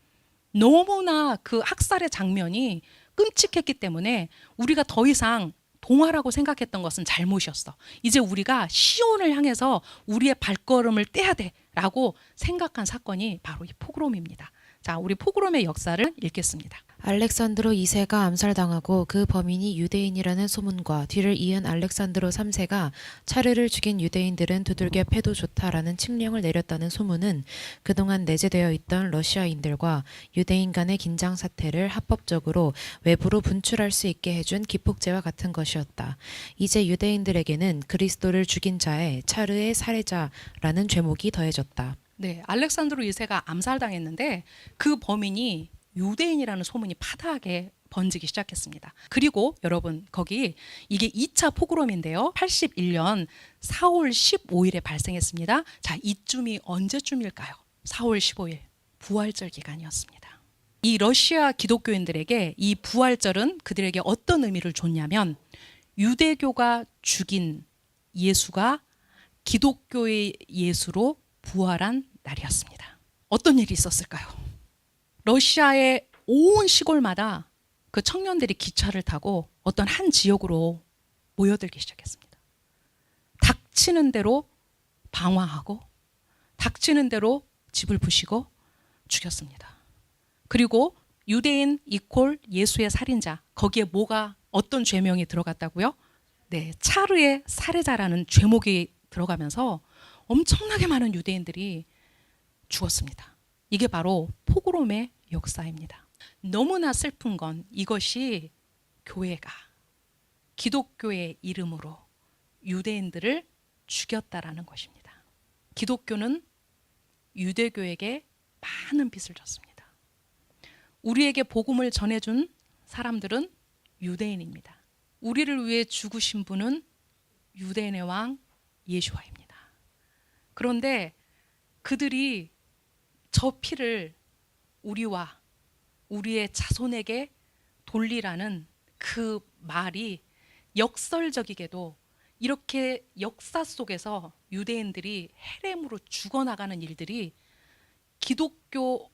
너무나 그 학살의 장면이 끔찍했기 때문에 우리가 더 이상 동화라고 생각했던 것은 잘못이었어. 이제 우리가 시온을 향해서 우리의 발걸음을 떼야 돼 라고 생각한 사건이 바로 이 포그롬입니다. 자, 우리 포그롬의 역사를 읽겠습니다. 알렉산드로 2세가 암살당하고 그 범인이 유대인이라는 소문과 뒤를 이은 알렉산드로 3세가 차르를 죽인 유대인들은 두들겨 패도 좋다라는 칙령을 내렸다는 소문은 그동안 내재되어 있던 러시아인들과 유대인 간의 긴장 사태를 합법적으로 외부로 분출할 수 있게 해준 기폭제와 같은 것이었다. 이제 유대인들에게는 그리스도를 죽인 자의 차르의 살해자라는 죄목이 더해졌다. 네, 알렉산드로 2세가 암살당했는데 그 범인이 유대인이라는 소문이 파다하게 번지기 시작했습니다. 그리고 여러분 거기 이게 2차 포그롬인데요. 81년 4월 15일에 발생했습니다. 자, 이쯤이 언제쯤일까요? 4월 15일 부활절 기간이었습니다. 이 러시아 기독교인들에게 이 부활절은 그들에게 어떤 의미를 줬냐면 유대교가 죽인 예수가 기독교의 예수로 부활한 날이었습니다. 어떤 일이 있었을까요? 러시아의 온 시골마다 그 청년들이 기차를 타고 어떤 한 지역으로 모여들기 시작했습니다. 닥치는 대로 방화하고 닥치는 대로 집을 부시고 죽였습니다. 그리고 유대인 이콜 예수의 살인자, 거기에 뭐가 어떤 죄명이 들어갔다고요? 네, 차르의 살해자라는 죄목이 들어가면서 엄청나게 많은 유대인들이 죽었습니다. 이게 바로 포그롬의 역사입니다. 너무나 슬픈 건 이것이 교회가 기독교의 이름으로 유대인들을 죽였다라는 것입니다. 기독교는 유대교에게 많은 빚을 졌습니다. 우리에게 복음을 전해준 사람들은 유대인입니다. 우리를 위해 죽으신 분은 유대인의 왕 예수와입니다. 그런데 그들이 저 피를 우리와 우리의 자손에게 돌리라는 그 말이 역설적이게도 이렇게 역사 속에서 유대인들이 헤렘으로 죽어나가는 일들이 기독교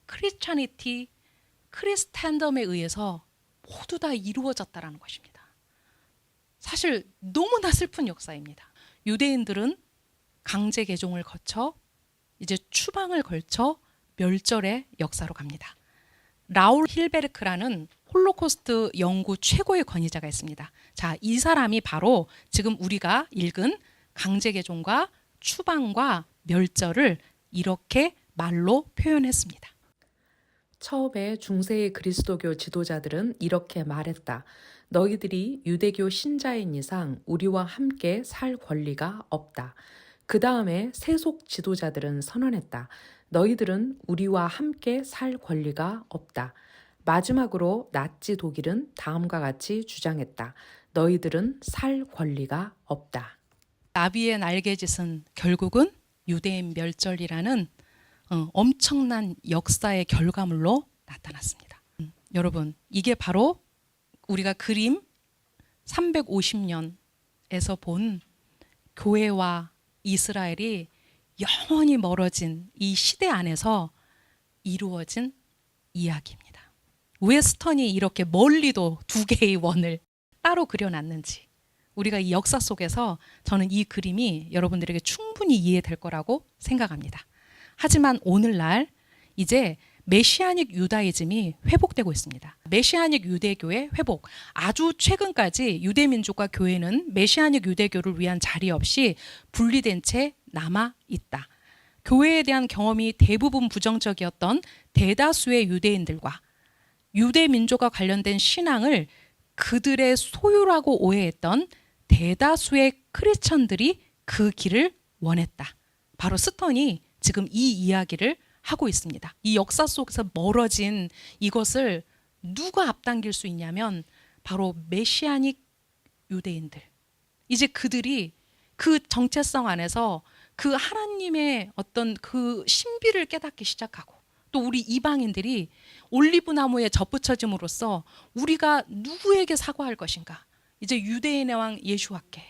크리스찬이티 크리스탄덤에 의해서 모두 다 이루어졌다라는 것입니다. 사실 너무나 슬픈 역사입니다. 유대인들은 강제 개종을 거쳐 이제 추방을 걸쳐 멸절의 역사로 갑니다. 라울 힐베르크라는 홀로코스트 연구 최고의 권위자가 있습니다. 자, 이 사람이 바로 지금 우리가 읽은 강제 개종과 추방과 멸절을 이렇게 말로 표현했습니다. 처음에 중세의 그리스도교 지도자들은 이렇게 말했다. 너희들이 유대교 신자인 이상 우리와 함께 살 권리가 없다. 그 다음에 세속 지도자들은 선언했다. 너희들은 우리와 함께 살 권리가 없다. 마지막으로 나치 독일은 다음과 같이 주장했다. 너희들은 살 권리가 없다. 나비의 날개짓은 결국은 유대인 멸절이라는 엄청난 역사의 결과물로 나타났습니다. 여러분, 이게 바로 우리가 그림 350년에서 본 교회와 이스라엘이 영원히 멀어진 이 시대 안에서 이루어진 이야기입니다. 왜 스턴이 이렇게 멀리도 두 개의 원을 따로 그려놨는지 우리가 이 역사 속에서 저는 이 그림이 여러분들에게 충분히 이해될 거라고 생각합니다. 하지만 오늘날 이제 메시아닉 유다이즘이 회복되고 있습니다. 메시아닉 유대교의 회복. 아주 최근까지 유대민족과 교회는 메시아닉 유대교를 위한 자리 없이 분리된 채 남아 있다. 교회에 대한 경험이 대부분 부정적이었던 대다수의 유대인들과 유대민족과 관련된 신앙을 그들의 소유라고 오해했던 대다수의 크리스천들이 그 길을 원했다. 바로 스턴이 지금 이 이야기를 하고 있습니다. 이 역사 속에서 멀어진 이것을 누가 앞당길 수 있냐면 바로 메시아닉 유대인들. 이제 그들이 그 정체성 안에서 그 하나님의 어떤 그 신비를 깨닫기 시작하고 또 우리 이방인들이 올리브 나무에 접붙여짐으로써 우리가 누구에게 사과할 것인가? 이제 유대인의 왕 예수와께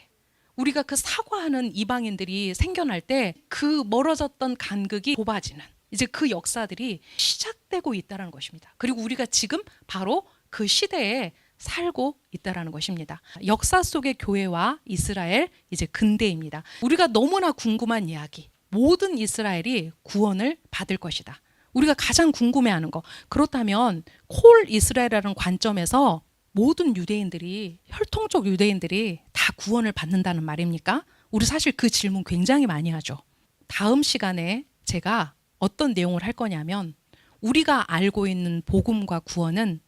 우리가 그 사과하는 이방인들이 생겨날 때 그 멀어졌던 간극이 좁아지는 이제 그 역사들이 시작되고 있다는 것입니다. 그리고 우리가 지금 바로 그 시대에 살고 있다는 것입니다. 역사 속의 교회와 이스라엘 이제 근대입니다. 우리가 너무나 궁금한 이야기. 모든 이스라엘이 구원을 받을 것이다. 우리가 가장 궁금해하는 거. 그렇다면 콜 이스라엘이라는 관점에서 모든 유대인들이, 혈통적 유대인들이 다 구원을 받는다는 말입니까? 우리 사실 그 질문 굉장히 많이 하죠. 다음 시간에 제가 어떤 내용을 할 거냐면, 우리가 알고 있는 복음과 구원은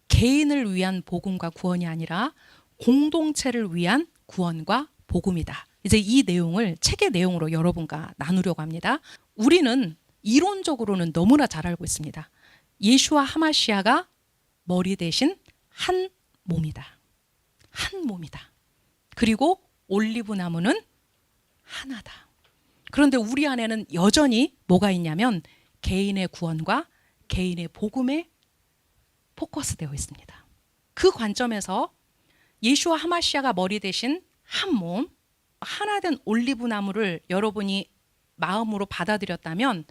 개인을 위한 복음과 구원이 아니라 공동체를 위한 구원과 복음이다. 이제 이 내용을 책의 내용으로 여러분과 나누려고 합니다. 우리는 이론적으로는 너무나 잘 알고 있습니다. 예수와 하마시아가 머리 대신 한 몸이다. 한 몸이다. 그리고 올리브 나무는 하나다. 그런데 우리 안에는 여전히 뭐가 있냐면 개인의 구원과 개인의 복음에 포커스되어 있습니다. 그 관점에서 예수와 하마시아가 머리 대신 한 몸, 하나된 올리브 나무를 여러분이 마음으로 받아들였다면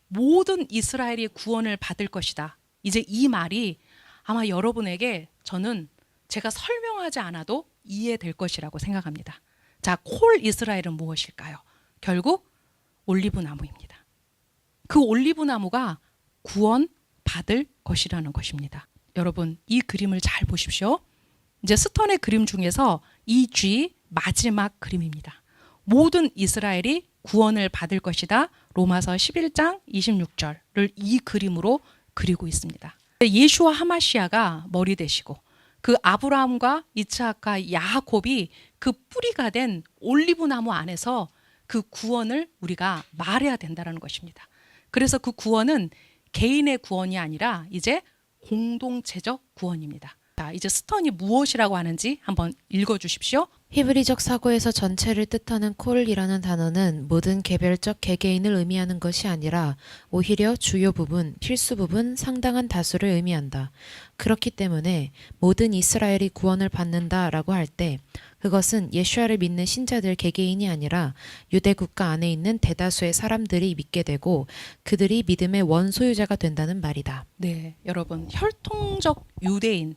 모든 이스라엘이 구원을 받을 것이다. 이제 이 말이 아마 여러분에게 저는 제가 설명하지 않아도 이해될 것이라고 생각합니다. 자, 콜 이스라엘은 무엇일까요? 결국 올리브 나무입니다. 그 올리브 나무가 구원 받을 것이라는 것입니다. 여러분, 이 그림을 잘 보십시오. 이제 스턴의 그림 중에서 이 G 마지막 그림입니다. 모든 이스라엘이 구원을 받을 것이다. 로마서 11장 26절을 이 그림으로 그리고 있습니다. 예수와 하마시아가 머리 되시고 그 아브라함과 이스하악과 야곱이 그 뿌리가 된 올리브 나무 안에서 그 구원을 우리가 말해야 된다는 것입니다. 그래서 그 구원은 개인의 구원이 아니라 이제 공동체적 구원입니다. 자, 이제 스턴이 무엇이라고 하는지 한번 읽어주십시오. 히브리적 사고에서 전체를 뜻하는 콜이라는 단어는 모든 개별적 개개인을 의미하는 것이 아니라 오히려 주요 부분, 필수 부분, 상당한 다수를 의미한다. 그렇기 때문에 모든 이스라엘이 구원을 받는다라고 할 때 그것은 예수아를 믿는 신자들 개개인이 아니라 유대 국가 안에 있는 대다수의 사람들이 믿게 되고 그들이 믿음의 원소유자가 된다는 말이다. 네, 여러분, 혈통적 유대인이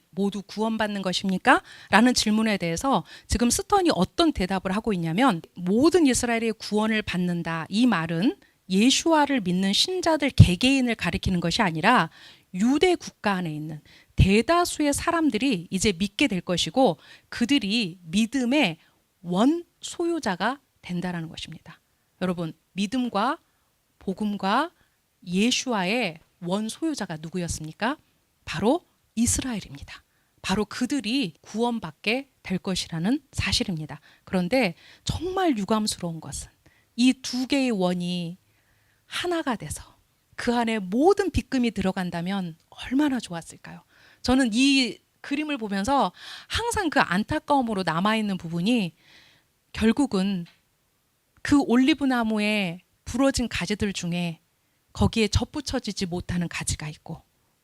모두 구원받는 것입니까? 라는 질문에 대해서 지금 스턴이 어떤 대답을 하고 있냐면 모든 이스라엘이 구원을 받는다. 이 말은 예수아를 믿는 신자들 개개인을 가리키는 것이 아니라 유대 국가 안에 있는 대다수의 사람들이 이제 믿게 될 것이고 그들이 믿음의 원소유자가 된다는 것입니다. 여러분, 믿음과 복음과 예수아의 원소유자가 누구였습니까? 바로 이스라엘입니다. 바로 그들이 구원받게 될 것이라는 사실입니다. 그런데 정말 유감스러운 것은 이 두 개의 원이 하나가 돼서 그 안에 모든 빚금이 들어간다면 얼마나 좋았을까요? 저는 이 그림을 보면서 항상 그 안타까움으로 남아있는 부분이 결국은 그 올리브 나무에 부러진 가지들 중에 거기에 접붙여지지 못하는 가지가 있고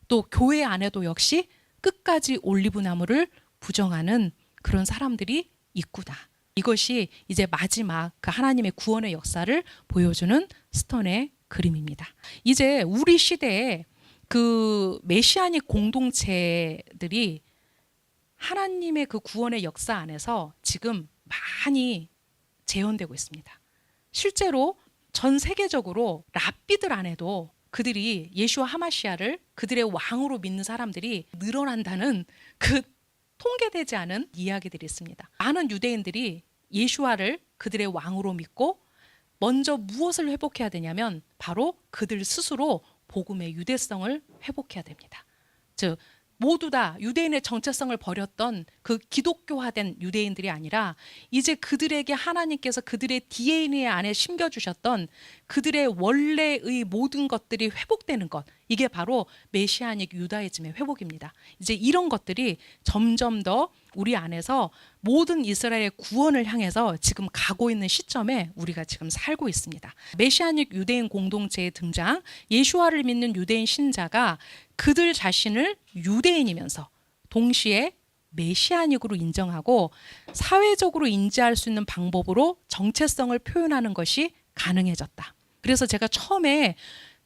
또 교회 안에도 역시 끝까지 올리브 나무를 부정하는 그런 사람들이 있구나. 이것이 이제 마지막 그 하나님의 구원의 역사를 보여주는 스턴의 그림입니다. 이제 우리 시대에 그 메시아닉 공동체들이 하나님의 그 구원의 역사 안에서 지금 많이 재현되고 있습니다. 실제로 전 세계적으로 랍비들 안에도 그들이 예수와 하마시아를 그들의 왕으로 믿는 사람들이 늘어난다는 그 통계되지 않은 이야기들이 있습니다. 많은 유대인들이 예수와를 그들의 왕으로 믿고 먼저 무엇을 회복해야 되냐면 바로 그들 스스로 복음의 유대성을 회복해야 됩니다. 즉 모두 다 유대인의 정체성을 버렸던 그 기독교화된 유대인들이 아니라 이제 그들에게 하나님께서 그들의 DNA 안에 심겨주셨던 그들의 원래의 모든 것들이 회복되는 것, 이게 바로 메시아닉 유다이즘의 회복입니다. 이제 이런 것들이 점점 더 우리 안에서 모든 이스라엘의 구원을 향해서 지금 가고 있는 시점에 우리가 지금 살고 있습니다. 메시아닉 유대인 공동체의 등장, 예수와를 믿는 유대인 신자가 그들 자신을 유대인이면서 동시에 메시아닉으로 인정하고 사회적으로 인지할 수 있는 방법으로 정체성을 표현하는 것이 가능해졌다. 그래서 제가 처음에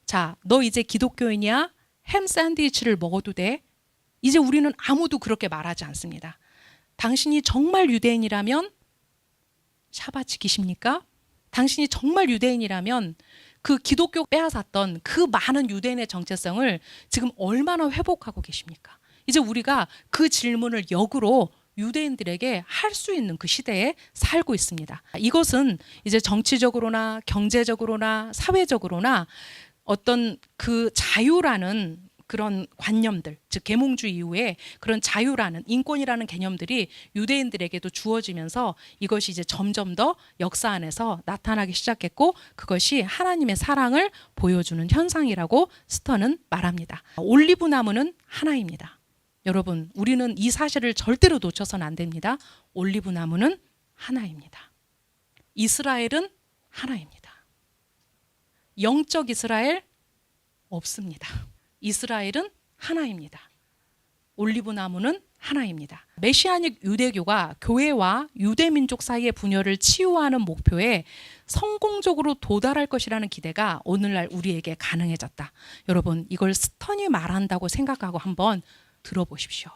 자, 너 이제 기독교인이야? 햄 샌드위치를 먹어도 돼? 이제 우리는 아무도 그렇게 말하지 않습니다. 당신이 정말 유대인이라면 샤bat 지키십니까? 당신이 정말 유대인이라면 그 기독교 빼앗았던 그 많은 유대인의 정체성을 지금 얼마나 회복하고 계십니까? 이제 우리가 그 질문을 역으로 유대인들에게 할 수 있는 그 시대에 살고 있습니다. 이것은 이제 정치적으로나 경제적으로나 사회적으로나 어떤 그 자유라는 그런 관념들, 즉 계몽주의 이후에 그런 자유라는 인권이라는 개념들이 유대인들에게도 주어지면서 이것이 이제 점점 더 역사 안에서 나타나기 시작했고, 그것이 하나님의 사랑을 보여주는 현상이라고 스턴은 말합니다. 올리브 나무는 하나입니다. 여러분, 우리는 이 사실을 절대로 놓쳐서는 안 됩니다. 올리브 나무는 하나입니다. 이스라엘은 하나입니다. 영적 이스라엘 없습니다. 이스라엘은 하나입니다. 올리브 나무는 하나입니다. 메시아닉 유대교가 교회와 유대민족 사이의 분열을 치유하는 목표에 성공적으로 도달할 것이라는 기대가 오늘날 우리에게 가능해졌다. 여러분, 이걸 스턴이 말한다고 생각하고 한번 들어보십시오.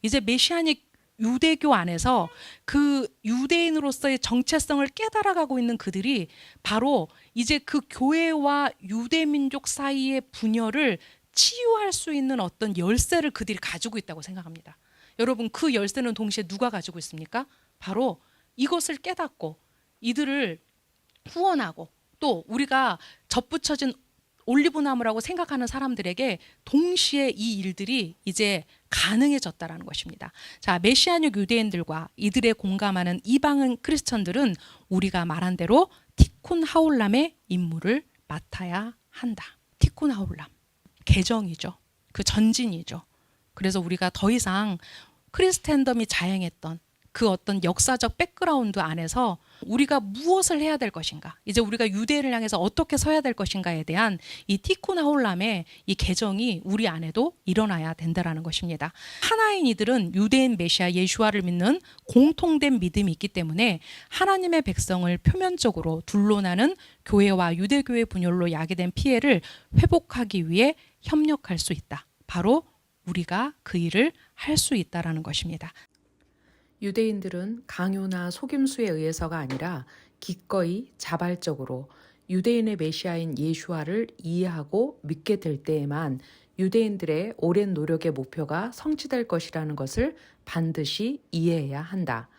이제 메시아닉 유대교 안에서 그 유대인으로서의 정체성을 깨달아가고 있는 그들이 바로 이제 그 교회와 유대민족 사이의 분열을 치유할 수 있는 어떤 열쇠를 그들이 가지고 있다고 생각합니다. 여러분, 그 열쇠는 동시에 누가 가지고 있습니까? 바로 이것을 깨닫고 이들을 후원하고 또 우리가 접붙여진 올리브나무라고 생각하는 사람들에게 동시에 이 일들이 이제 가능해졌다라는 것입니다. 자, 메시아닉 유대인들과 이들의 공감하는 이방인 크리스천들은 우리가 말한 대로 티쿤 하올람의 임무를 맡아야 한다. 티쿤 하올람, 개정이죠. 그 전진이죠. 그래서 우리가 더 이상 크리스텐덤이 자행했던 그 어떤 역사적 백그라운드 안에서 우리가 무엇을 해야 될 것인가, 이제 우리가 유대를 향해서 어떻게 서야 될 것인가에 대한 이 티쿤 하올람의 이 개정이 우리 안에도 일어나야 된다라는 것입니다. 하나인 이들은 유대인 메시아 예수아를 믿는 공통된 믿음이 있기 때문에 하나님의 백성을 표면적으로 둘러나는 교회와 유대교의 분열로 야기된 피해를 회복하기 위해 협력할 수 있다. 바로 우리가 그 일을 할 수 있다라는 것입니다. 유대인들은 강요나 속임수에 의해서가 아니라 기꺼이 자발적으로 유대인의 메시아인 예수아를 이해하고 믿게 될 때에만 유대인들의 오랜 노력의 목표가 성취될 것이라는 것을 반드시 이해해야 한다.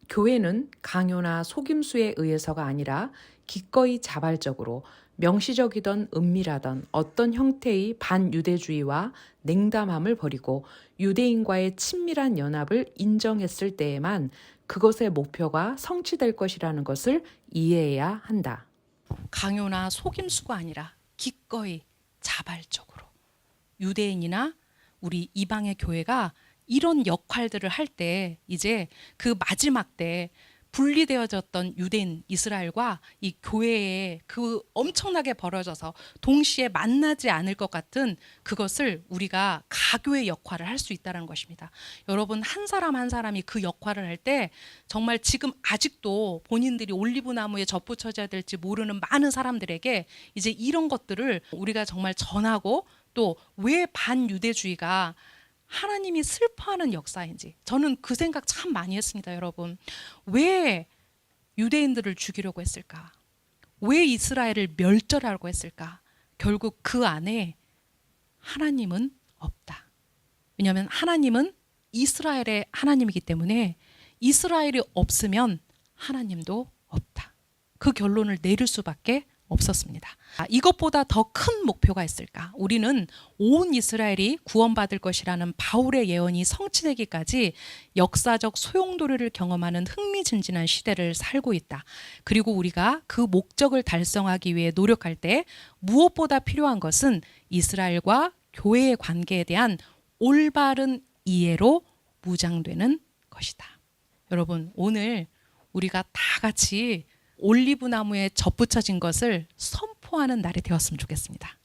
교회는 강요나 속임수에 의해서가 아니라 기꺼이 자발적으로 명시적이던 은밀하던 어떤 형태의 반유대주의와 냉담함을 버리고 유대인과의 친밀한 연합을 인정했을 때에만 그것의 목표가 성취될 것이라는 것을 이해해야 한다. 강요나 속임수가 아니라 기꺼이 자발적으로 유대인이나 우리 이방의 교회가 이런 역할들을 할 때 이제 그 마지막 때 분리되어졌던 유대인 이스라엘과 이 교회에 그 엄청나게 벌어져서 동시에 만나지 않을 것 같은 그것을 우리가 가교의 역할을 할 수 있다는 것입니다. 여러분, 한 사람 한 사람이 그 역할을 할 때 정말 지금 아직도 본인들이 올리브나무에 접붙여져야 될지 모르는 많은 사람들에게 이제 이런 것들을 우리가 정말 전하고, 또 왜 반유대주의가 하나님이 슬퍼하는 역사인지 저는 그 생각 참 많이 했습니다. 여러분, 왜 유대인들을 죽이려고 했을까? 왜 이스라엘을 멸절하려고 했을까? 결국 그 안에 하나님은 없다. 왜냐하면 하나님은 이스라엘의 하나님이기 때문에 이스라엘이 없으면 하나님도 없다. 그 결론을 내릴 수밖에 없었습니다. 이것보다 더 큰 목표가 있을까? 우리는 온 이스라엘이 구원받을 것이라는 바울의 예언이 성취되기까지 역사적 소용돌이를 경험하는 흥미진진한 시대를 살고 있다. 그리고 우리가 그 목적을 달성하기 위해 노력할 때 무엇보다 필요한 것은 이스라엘과 교회의 관계에 대한 올바른 이해로 무장되는 것이다. 여러분, 오늘 우리가 다 같이 올리브 나무에 접붙여진 것을 선포하는 날이 되었으면 좋겠습니다.